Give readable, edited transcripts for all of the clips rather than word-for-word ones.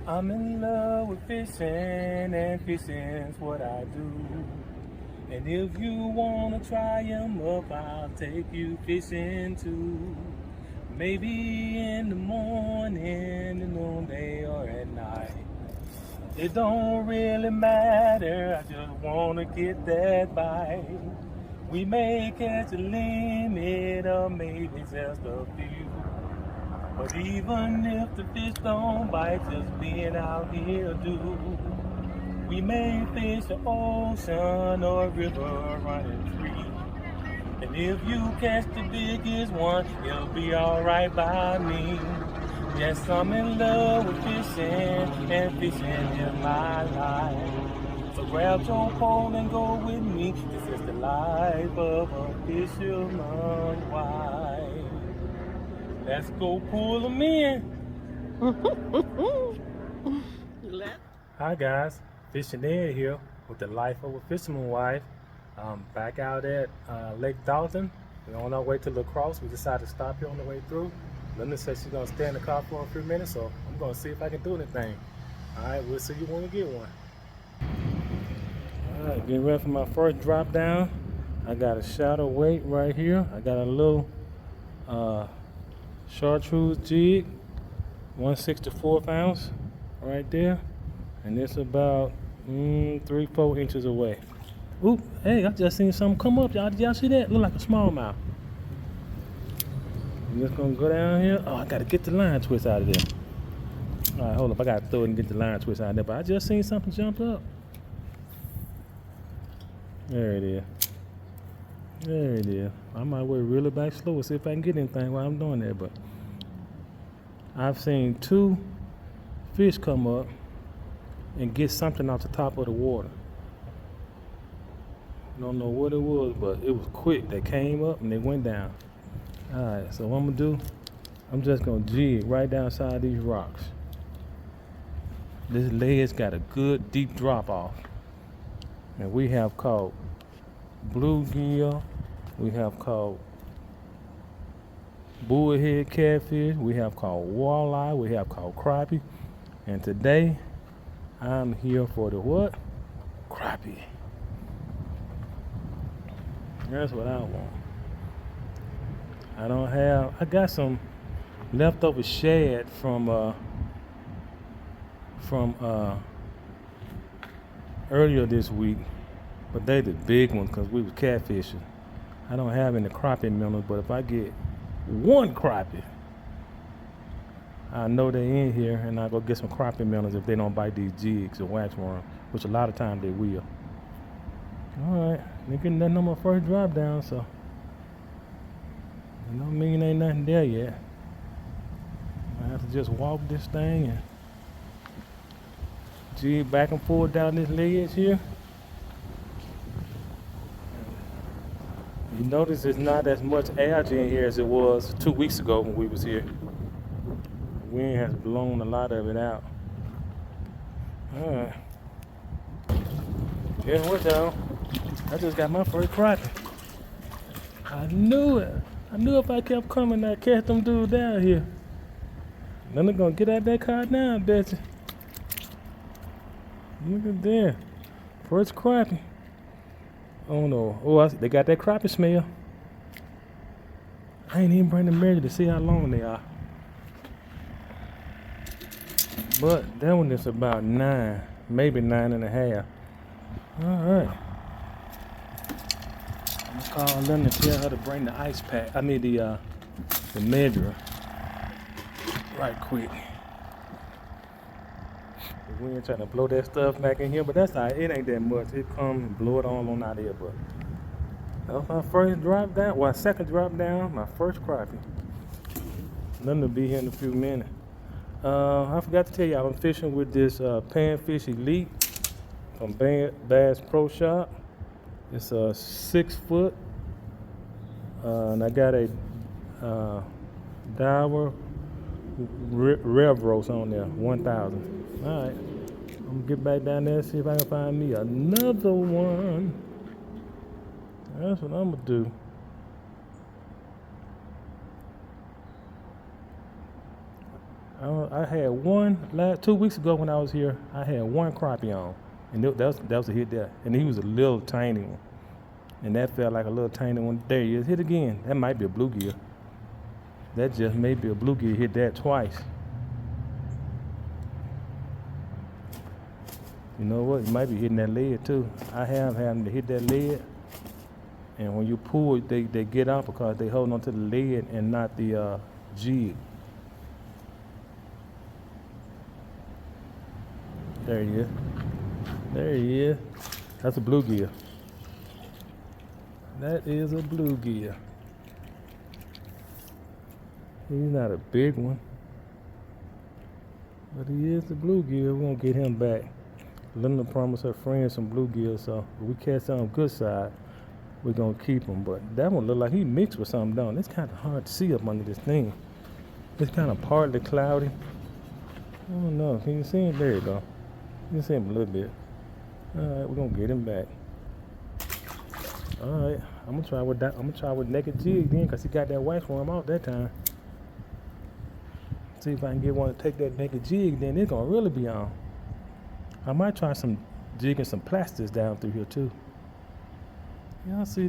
I'm in love with fishing, and fishing's what I do. And if you wanna try 'em up, I'll take you fishing too. Maybe in the morning, the noonday, or at night. It don't really matter, I just wanna get that bite. We may catch a limit or maybe just a few. But even if the fish don't bite, just being out here do. We may fish the ocean or a river running free. And if you catch the biggest one, it'll be alright by me. Yes, I'm in love with fishing, and fishing is my life. So grab your pole and go with me. This is the life of a fisherman's wife. Let's go pull them in. Hi guys, Fishin Ed here with the life of a fisherman's wife. Back out at Lake Dalton. We're on our way to La Crosse. We decided to stop here on the way through. Linda said she's gonna stay in the car for a few minutes, so I'm gonna see if I can do anything. All right, we'll see you when we get one. All right, getting ready for my first drop down. I got a shadow weight right here. I got a little chartreuse jig, 1/64 ounce right there, and it's about 3-4 inches away. Oop, hey, I just seen something come up, y'all. Did y'all see that? Look like a smallmouth. I'm just gonna go down here. Oh, I gotta get the line twist out of there. All right, hold up, I gotta throw it and get the line twist out of there, but I just seen something jump up. There it is. There it is. I might work really back slow and see if I can get anything while I'm doing that, but I've seen 2 fish come up and get something off the top of the water. Don't know what it was, but it was quick. They came up and they went down. All right, so what I'm gonna do, I'm just gonna jig right down inside these rocks. This ledge got a good deep drop off. And we have caught bluegill, we have caught bullhead catfish, we have caught walleye, we have caught crappie. And today, I'm here for the what? Crappie. That's what I want. I got some leftover shad from earlier this week, but they the big ones because we was catfishing. I don't have any crappie minnows, but if I get one crappie, I know they in here, and I go get some crappie minnows if they don't bite these jigs or waxworm, which a lot of times they will. All right, they getting nothing on my first drop down, so it don't mean ain't nothing there yet. I have to just walk this thing and jig back and forth down this ledge here. You notice there's not as much algae in here as it was 2 weeks ago when we was here. The wind has blown a lot of it out. All right. Guess what, y'all? I just got my first crappie. I knew it. I knew if I kept coming, I'd catch them dudes down here. Then they're gonna get out that car now, I bet you. Look at that. First crappie. Oh no. Oh, they got that crappie smell. I ain't even bring the measure to see how long they are. But that one is about 9, maybe 9.5. All right. I'm gonna call them and tell her to bring the ice pack. I mean the measurer. Right quick. We ain't trying to blow that stuff back in here, but that's all right. It ain't that much. It come and blow it all on out here, but that was my first drop down. Well, second drop down, my first crappie. Nothing to be here in a few minutes. I forgot to tell you, I'm fishing with this Panfish Elite from Bass Pro Shop. It's a 6 foot, and I got a diver rev roast on there, 1,000. All right, I'm gonna get back down there and see if I can find me another one. That's what I'm gonna do. I had one 2 weeks ago when I was here. I had one crappie on, and that was a hit there. And he was a little tiny one, and that felt like a little tiny one. There he is, hit again. That might be a bluegill. That just may be a bluegill. Hit that twice. You know what? You might be hitting that lead too. I have had them to hit that lead, and when you pull, they get out because they hold on to the lead and not the jig. There he is. There he is. That's a bluegill. That is a bluegill. He's not a big one, but he is a bluegill. We're gonna get him back. Linda promised her friend some bluegill, so if we catch some good side, we're gonna keep him. But that one look like he mixed with something, don't it? It's kind of hard to see up under this thing. It's kind of partly cloudy. I don't know. Can you see him? There you go. You can see him a little bit. All right, we're gonna get him back. All right, I'm gonna try with that. I'm gonna try with naked jig then, cause he got that wax worm out that time. See if I can get one to take that naked jig. Then it's gonna really be on. I might try some jigging some plastics down through here too. Y'all see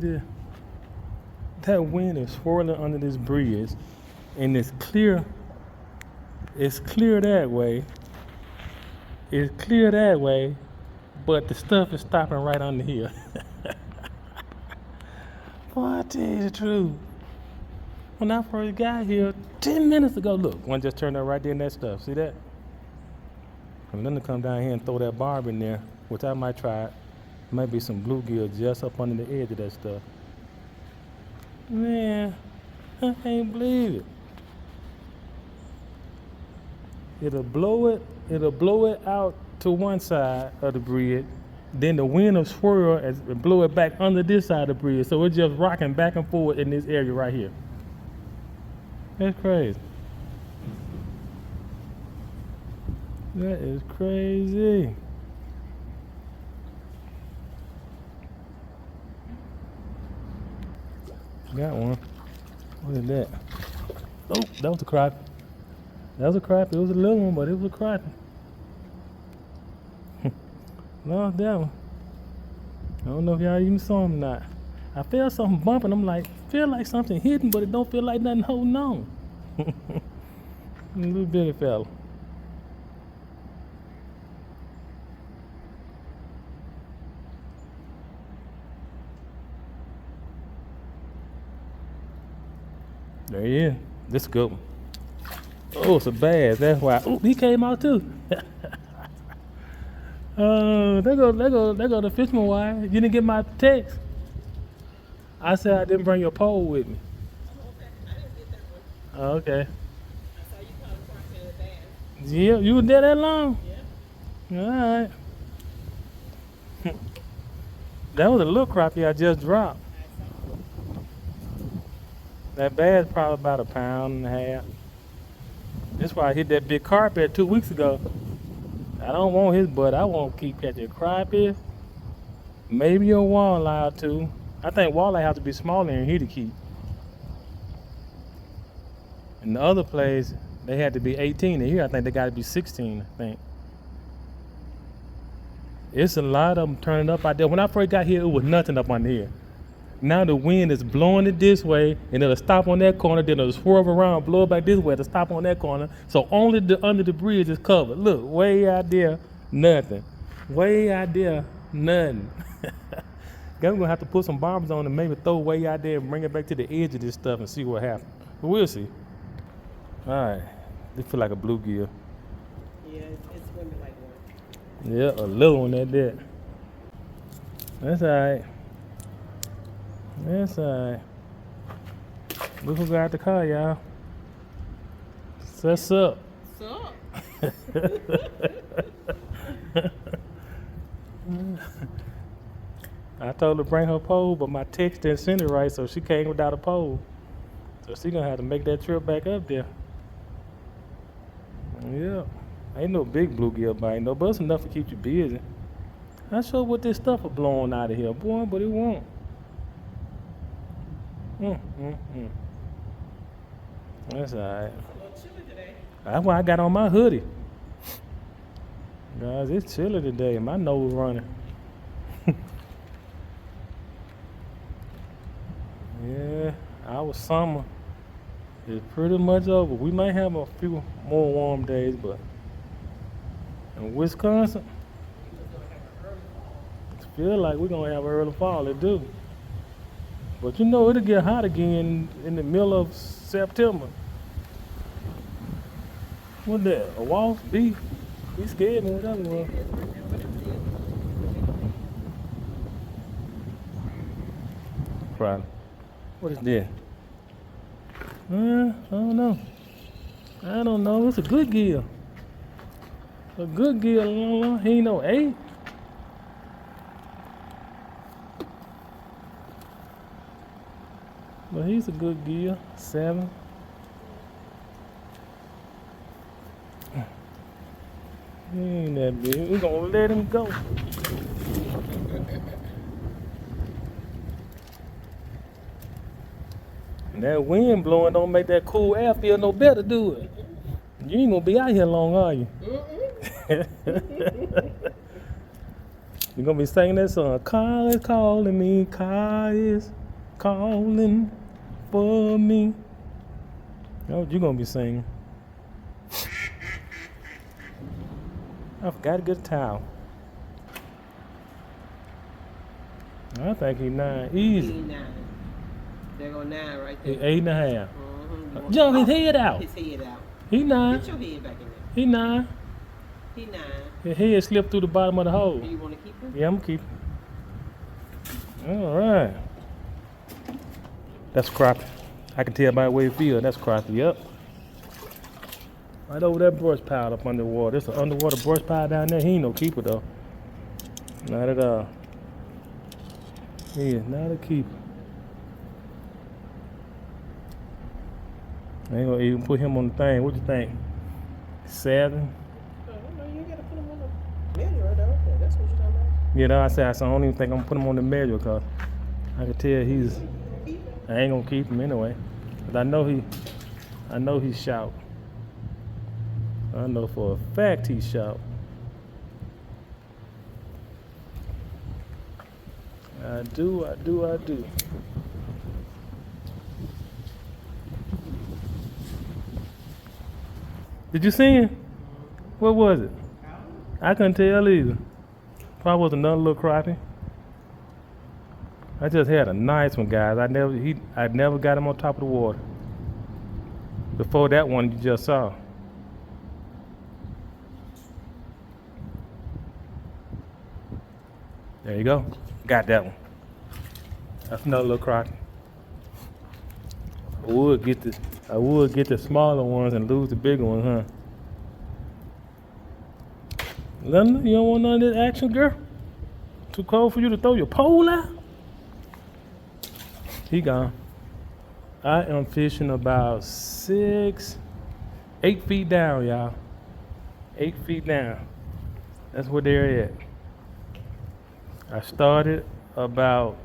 that wind is swirling under this bridge, and it's clear. It's clear that way. It's clear that way, but the stuff is stopping right under here. Boy, I tell you the truth. When I first got here 10 minutes ago, look, one just turned out right there in that stuff. See that? And then to come down here and throw that barb in there, which I might try. Might be some bluegill just up under the edge of that stuff. Man, I can't believe it. It'll blow it out to one side of the bridge, then the wind will swirl and blow it back under this side of the bridge. So it's just rocking back and forth in this area right here. That's crazy. That is crazy. Got one. What is that? Oh, that was a crappie. That was a crappie. It was a little one, but it was a crappie. Lost that one. I don't know if y'all even saw him or not. I felt something bumping. I'm like, feel like something hidden, but it don't feel like nothing holding on. A little bitty fella. There he is. This is a good one. Oh, it's a bass. That's why. Oh, he came out too. There go the fisherman wire. You didn't get my text. I said I didn't bring your pole with me. I didn't get that one. Oh, okay. I saw you call the crappie a bass. Yeah, you was there that long? Yeah. All right. That was a little crappie I just dropped. That bass probably about 1.5 pounds. That's why I hit that big carpet 2 weeks ago. I don't want his butt. I want to keep catching crappie. Maybe a walleye too. I think walleye have to be smaller than here to keep. In the other place, they had to be 18. And here, I think they got to be 16, I think. It's a lot of them turning up out there. When I first got here, it was nothing up on here. Now the wind is blowing it this way, and it'll stop on that corner, then it'll swerve around, blow it back this way to stop on that corner. So only the under the bridge is covered. Look, way out there, nothing. Way out there, nothing. We're gonna have to put some barbers on and maybe throw way out there and bring it back to the edge of this stuff and see what happens. But we'll see. All right, this feel like a bluegill. Yeah, it's swimming like one. Yeah, a little one at that. That's all right. That's all right. Look who got the car, y'all. What's up? Sup? I told her to bring her pole, but my text didn't send it right, so she came without a pole. So she gonna have to make that trip back up there. Yeah. Ain't no big bluegill bite, no, but it's enough to keep you busy. Not sure what this stuff is blowing out of here, boy, but it won't. That's all right. It's a little chilly today. That's why I got on my hoodie. Guys, it's chilly today. My nose running. Yeah, our summer is pretty much over. We might have a few more warm days, but in Wisconsin, it feels like we're gonna have early fall. It do. But you know it'll get hot again in the middle of September. What that? A wasp? Bee? He scared me, whatever it was. Probably. What is that? I don't know. I don't know. It's a good gill. A good gill. He ain't no 8. But he's a good gill. 7. He ain't that big. We're gonna let him go. And that wind blowing don't make that cool air feel no better, do it? You ain't gonna be out here long, are you? You're gonna be singing that song. Car is calling me, car is calling for me. That's what you gonna be singing. I forgot to get a towel. I think he's 9. Easy. He's 9. There go 9 right there. He's 8.5. Mm-hmm. Jump his head out. His head out. He 9. Get your head back in there. He 9. He 9. His head slipped through the bottom of the hole. Do you want to keep him? Yeah, I'm gonna keep him. All right. That's crappie. I can tell by the way it feels. That's crappie. Yep. Right over that brush pile up underwater. There's an underwater brush pile down there. He ain't no keeper though. Not at all. He is not a keeper. I ain't gonna even put him on the thing. What you think? 7? I don't know. You got to put him on the measure, though. Yeah, that's what you're talking about. Yeah, no, I said I don't even think I'm gonna put him on the measure because I can tell he's. I ain't gonna keep him anyway. But I know he's shout. I know for a fact he's shout. I do. Did you see him? What was it? I couldn't tell either. Probably was another little crappie. I just had a nice one, guys. I never got him on top of the water. Before that one you just saw. There you go. Got that one. That's another little crappie. I would get the smaller ones and lose the bigger ones, huh? Linda, you don't want none of this action, girl? Too cold for you to throw your pole out? He gone. I am fishing about 8 feet down, y'all. 8 feet down. That's where they're at. I started about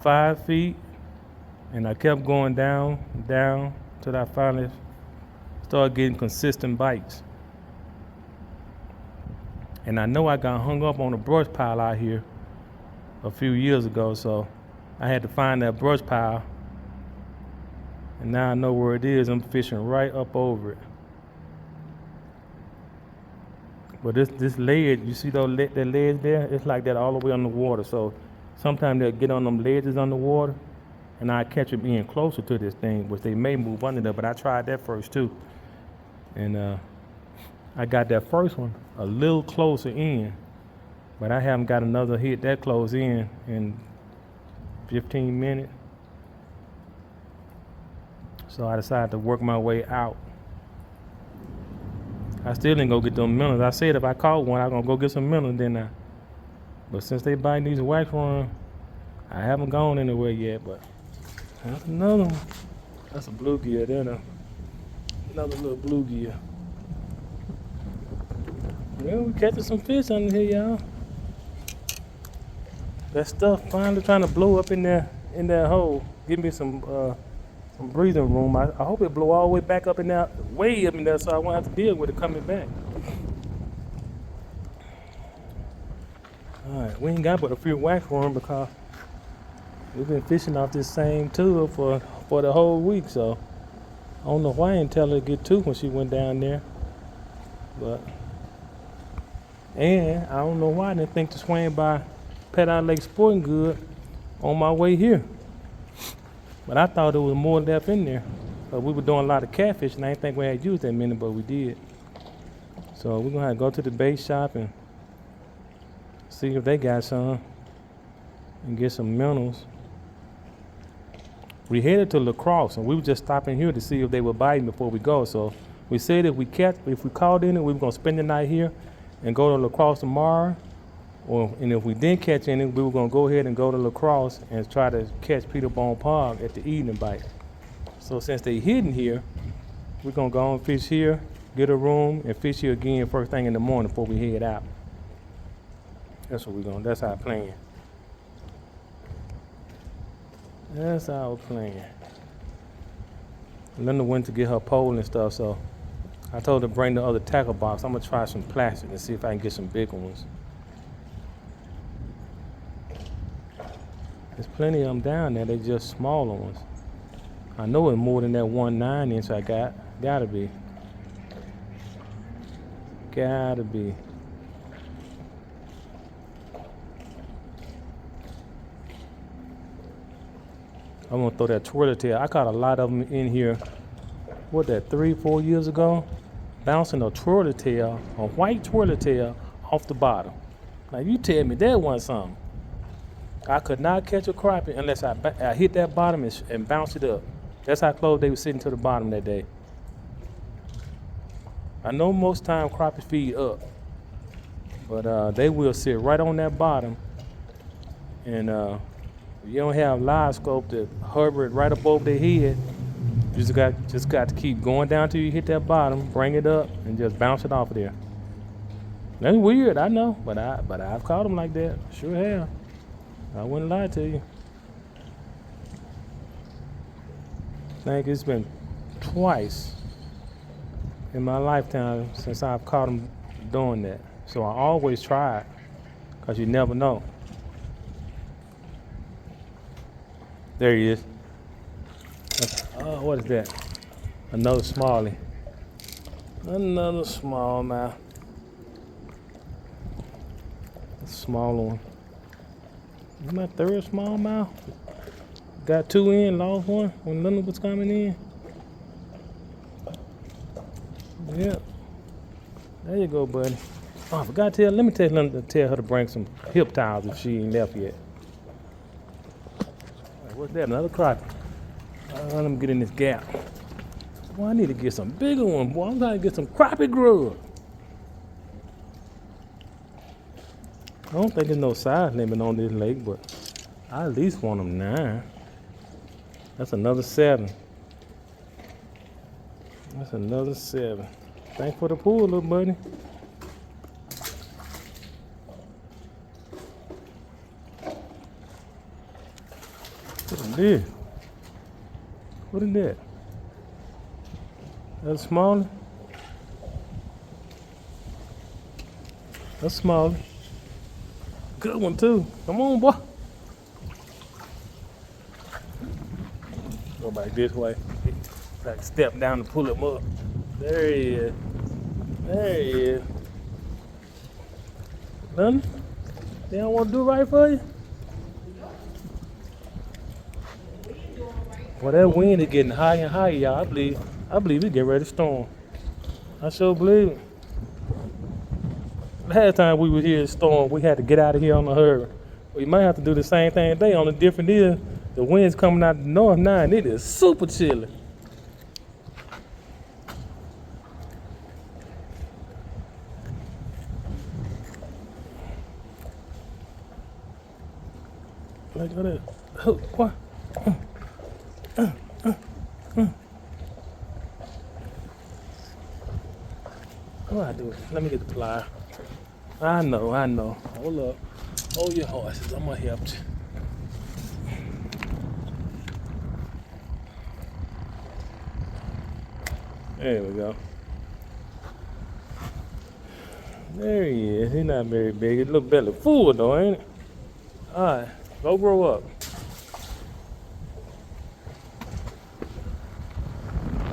5 feet, and I kept going down till I finally started getting consistent bites. And I know I got hung up on a brush pile out here a few years ago, so I had to find that brush pile. And now I know where it is. I'm fishing right up over it. But this ledge, you see that ledge there? It's like that all the way underwater. So sometimes they'll get on them ledges underwater, and I catch them being closer to this thing, which they may move under there. But I tried that first too, and I got that first one a little closer in, but I haven't got another hit that close in 15 minutes. So I decided to work my way out. I still didn't go get them minnows. I said if I caught one, I'm gonna go get some minnows, didn't I? But since they biting these wax worms, I haven't gone anywhere yet. But that's another one. That's a bluegill there now. Another little bluegill. Well, we catching some fish under here, y'all. That stuff finally trying to blow up in that hole. Give me some breathing room. I hope it blow all the way back up in there, way up in there, so I won't have to deal with it coming back. All right, we ain't got but a few wax worms because we've been fishing off this same tool for the whole week, so I don't know why I didn't tell her to get two when she went down there. And I don't know why I didn't think to swing by Pet Out Lake Sporting Good on my way here. But I thought there was more left in there. We were doing a lot of catfish, and I didn't think we had used that many, but we did. So we're gonna have to go to the bait shop and see if they got some and get some minnows. We headed to La Crosse, and we were just stopping here to see if they were biting before we go. So we said if we caught any, we were gonna spend the night here and go to La Crosse tomorrow. And if we didn't catch any, we were gonna go ahead and go to La Crosse and try to catch Peterbone Park at the evening bite. So since they hidden here, we're gonna go and fish here, get a room, and fish here again first thing in the morning before we head out. That's our plan. That's our plan. Linda went to get her pole and stuff, so I told her to bring the other tackle box. I'm gonna try some plastic and see if I can get some bigger ones. There's plenty of them down there, they just smaller ones. I know it's more than that 1.9 inch I got. Gotta be. I'm gonna throw that twirler tail. I caught a lot of them in here, 3-4 years ago? Bouncing a twirler tail, a white twirler tail off the bottom. Now you tell me that wasn't something. I could not catch a crappie unless I hit that bottom and bounce it up. That's how close they were sitting to the bottom that day. I know most time crappie feed up, but they will sit right on that bottom. And you don't have live scope to hover it right above their head. You just got to keep going down till you hit that bottom, bring it up, and just bounce it off of there. That's weird, I know, but I've caught them like that. Sure have. I wouldn't lie to you. I think it's been twice in my lifetime since I've caught them doing that. So I always try it, because you never know. There he is. Oh, what is that? Another smallie. Another smallmouth. A smaller one. This is my third smallmouth. Got two in, lost one when Linda was coming in. Yep. There you go, buddy. Oh, I forgot to let me tell her to bring some hip towels if she ain't left yet. What's that? Another crappie. Let me get in this gap. Boy, I need to get some bigger one. Boy, I'm trying to get some crappie grub. I don't think there's no size limit on this lake, but I at least want them 9. That's another 7. That's another 7. Thanks for the pool, little buddy. What is this? What is that? That's smaller? That's smaller. Good one too. Come on, boy. Go back this way. Like step down to pull him up. There he is. There he is. Nothing? They don't want to do right for you? Well, that wind is getting higher and higher, y'all. I believe we get ready to storm. I sure believe it. Last time we were here at storm, we had to get out of here on the hurry. We might have to do the same thing today on a different deal. The wind's coming out the north now, and it is super chilly. Look at that. Hook, what? What do I do? Let me get the plier. I know. Hold up. Hold your horses. I'm gonna help you. There we go. There he is. He's not very big. His little belly full though, ain't it? Alright, go grow up.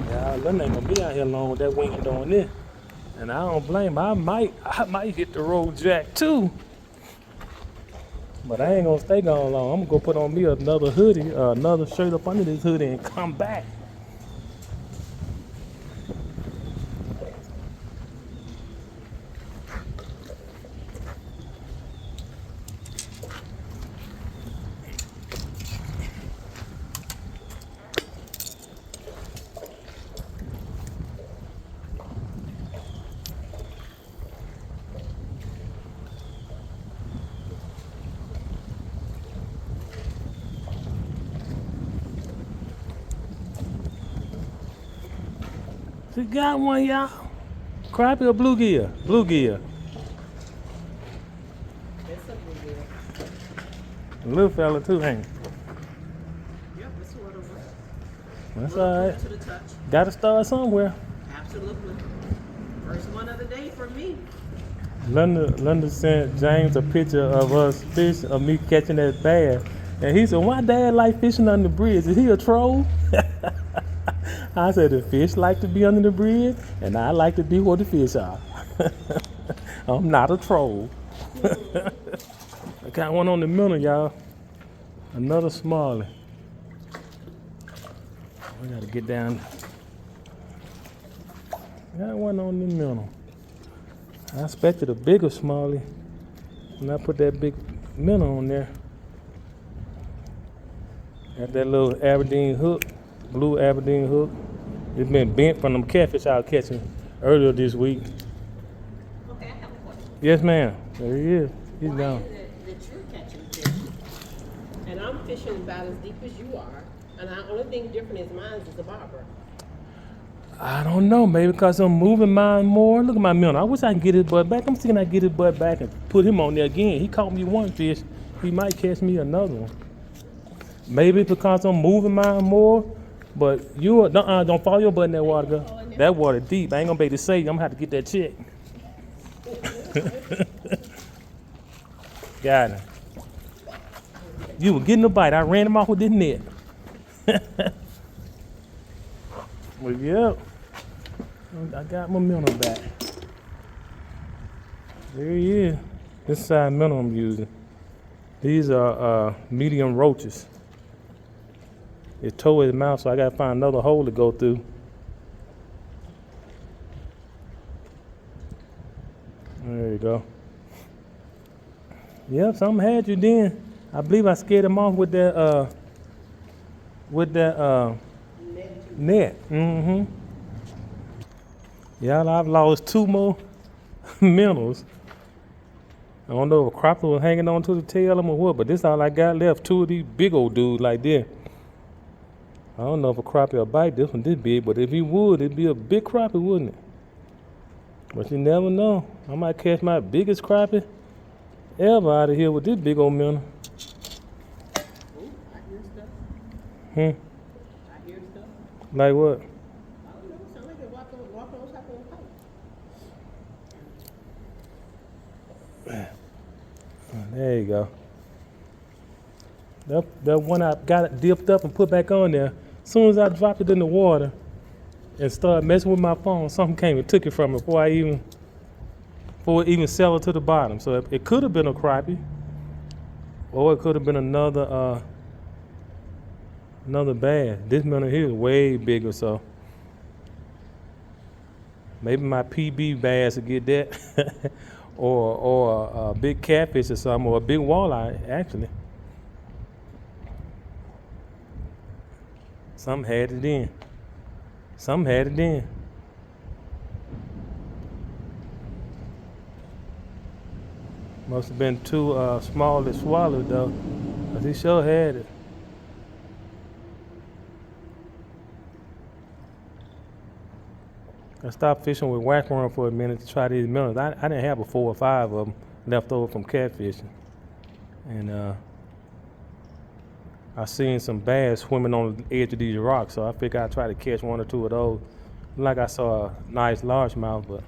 Yeah, Lynn ain't gonna be out here long with that wing doing this. And I don't blame her. I might hit the road jack too. But I ain't gonna stay gone long. I'm gonna go put on me another hoodie, another shirt up under this hoodie and come back. She got one, y'all. Crappie or bluegill? Bluegill. It's a bluegill. Little fella too, ain't he? Yep, it's a little one. That's Little all right. to the touch. Gotta start somewhere. Absolutely. First one of the day for me. Linda sent James a picture of me catching that bass. And he said, why Dad like fishing under the bridge? Is he a troll? I said, the fish like to be under the bridge, and I like to be where the fish are. I'm not a troll. I got one on the minnow, y'all. Another smallie. We gotta get down. Got one on the minnow. I expected a bigger smallie, and I put that big minnow on there. Got that little Aberdeen hook, blue Aberdeen hook. It's been bent from them catfish I was catching earlier this week. Okay, I have a question. Yes, ma'am. There he is. He's Why down. is it that you're catching fish, and I'm fishing about as deep as you are, and the only thing different is mine is the bobber? I don't know, maybe because I'm moving mine more. Look at my minnow. I wish I could get his butt back. I'm thinking I get his butt back and put him on there again. He caught me one fish. He might catch me another one. Maybe because I'm moving mine more. But don't follow your butt in that water, girl. That water deep. I ain't gonna be able to say. I'm gonna have to get that check. Got him. You were getting a bite. I ran him off with this net. Well, yep. I got my minnow back. There he is. This size minnow I'm using. These are medium roaches. It tore his mouth, so I gotta find another hole to go through. There you go. Yep, something had you then. I believe I scared him off with that net. Mm-hmm. Yeah, I've lost 2 more minnows. I don't know if a crappie was hanging on to the tail of them or what, but this all I got left. 2 of these big old dudes like this. I don't know if a crappie will bite this one this big, but if he would, it'd be a big crappie, wouldn't it? But you never know. I might catch my biggest crappie ever out of here with this big old minnow. Ooh, I hear stuff. Hmm? I hear stuff. Like what? I don't know. It sounds like they're walking on top of a pipe. There you go. That one I got it dipped up and put back on there. As soon as I dropped it in the water and started messing with my phone, something came and took it from me before it even settled to the bottom. So it could have been a crappie, or it could have been another bass. This minnow here is way bigger, so maybe my PB bass will get that, or a big catfish or something, or a big walleye actually. Some had it in. Some had it in. Must have been too small to swallow though, 'cause he sure had it. I stopped fishing with whack-worm for a minute to try these minnows. I didn't have 4 or 5 of them left over from catfishing, and I seen some bass swimming on the edge of these rocks, so I figured I'd try to catch 1 or 2 of those. Like I saw a nice largemouth, but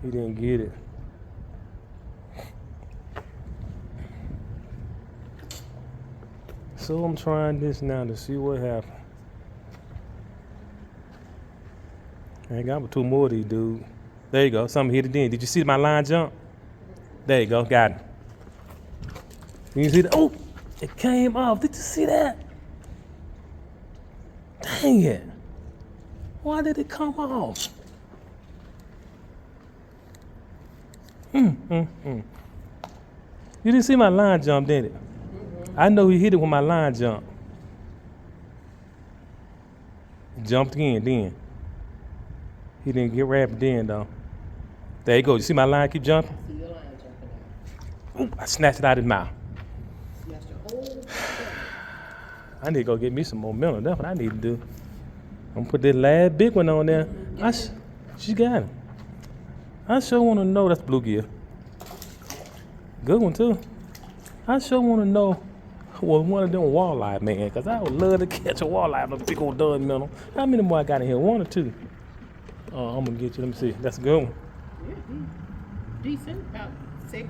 he didn't get it. So I'm trying this now to see what happens. I got 2 more of these, dude. There you go. Something hit it in. Did you see my line jump? There you go. Got it. You see that? Oh, it came off. Did you see that? Dang it. Why did it come off? You didn't see my line jump, did it? I know he hit it when my line jumped. Jumped again then. He didn't get wrapped then though. There you go. You see my line keep jumping? I see your line jumping out. Ooh, I snatched it out of his mouth. Snatched your whole thing. I need to go get me some momentum. That's what I need to do. I'm gonna put this last big one on there. She got it. I sure want to know that's bluegill. Good one too. I sure want to know was one of them walleye, man, because I would love to catch a walleye with a big old dud minnow. How many more I got in here? 1 or 2? I'm gonna get you. Let me see. That's a good one. Yeah, decent. About 6.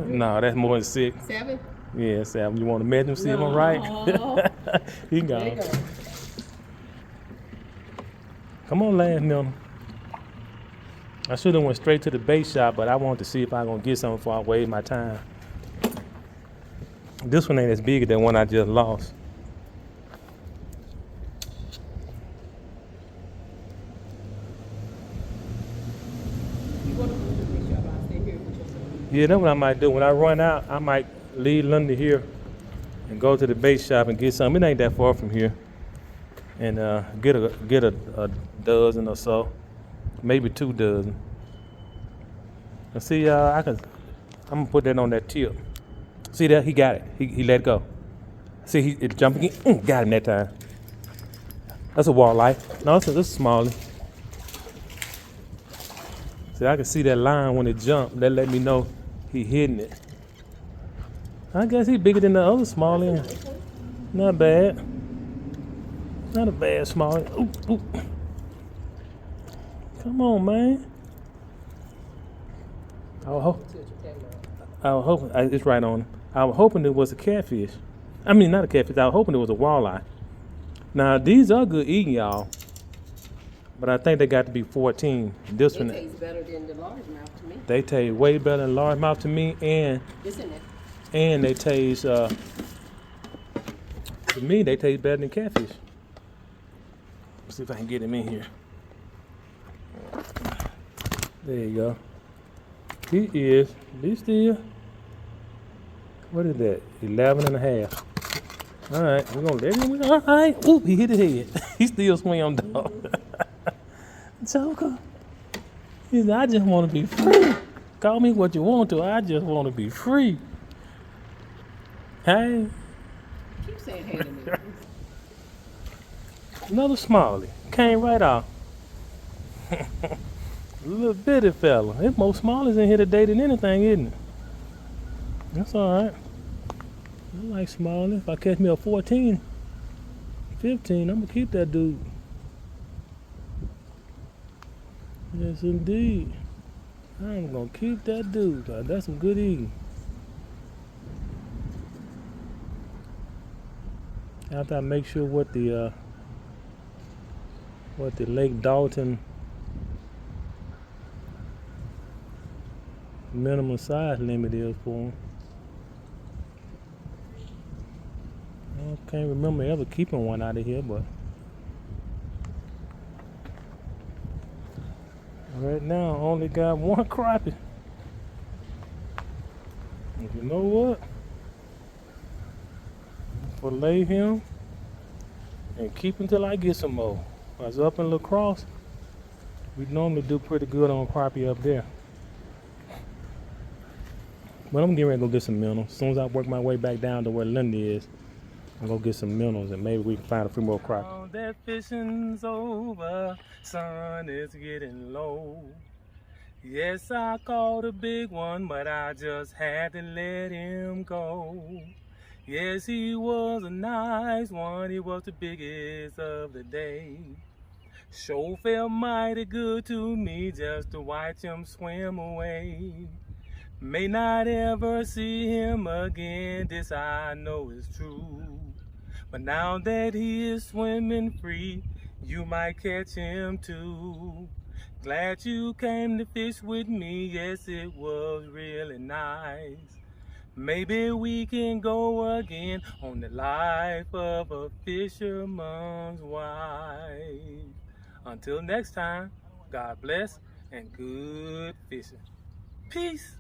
No, that's more than 6. 7. Yeah, 7. You want to measure them? See if I'm right? He gone. There you go. Come on, last minnow. I should have went straight to the bait shop, but I wanted to see if I gonna get something before I waste my time. This one ain't as big as the one I just lost. You want to go to the big shop? I'll stay here with your son. Yeah, that's what I might do. When I run out, I might leave London here and go to the bait shop and get something. It ain't that far from here. And get a dozen or so. Maybe 2 dozen. And see, I'm gonna put that on that tip. See that? He got it. He let go. See, it jumped again. Got him that time. That's a walleye. No, this is smaller. See, I can see that line when it jumped. That let me know he hitting it. I guess he bigger than the other smallie. Not bad. Not a bad smallie. Oop, oop. Come on, man. I was hoping, it's right on. I was hoping it was a catfish. I mean, not a catfish. I was hoping it was a walleye. Now, these are good eating, y'all. But I think they got to be 14. This one tastes better than the largemouth to me. They taste way better than largemouth to me, and It's in there. and they taste to me they taste better than catfish. Let's see if I can get him in here. There you go. He's still, what is that? 11 and a half. All right, we're gonna let him. All right. Oop, he hit his head. He still swim, dog. Joker. He said, I just want to be free. Call me what you want to. I just want to be free. Hey. Keep saying hey to me. Another smallie. Came right off. Little bitty fella. There's more smallies in here today than anything, isn't it? That's all right. I like smallie. If I catch me a 14, 15, I'm going to keep that dude. Yes, indeed. I'm going to keep that dude. That's some good eating. After I make sure what the Lake Dalton minimum size limit is for them. I can't remember ever keeping one out of here, but right now I only got 1 crappie. And you know what? Fillet him and keep him till I get some more. I was up in La Crosse. We normally do pretty good on crappie up there. But I'm getting ready to go get some minnows. As soon as I work my way back down to where Lindy is, I'm gonna get some minnows and maybe we can find a few more crappie. Oh, that fishing's over, sun is getting low. Yes, I caught a big one, but I just had to let him go. Yes, he was a nice one, he was the biggest of the day. Sure felt mighty good to me just to watch him swim away. May not ever see him again, this I know is true. But now that he is swimming free, you might catch him too. Glad you came to fish with me, yes it was really nice. Maybe we can go again on the life of a fisherman's wife. Until next time, God bless and good fishing. Peace.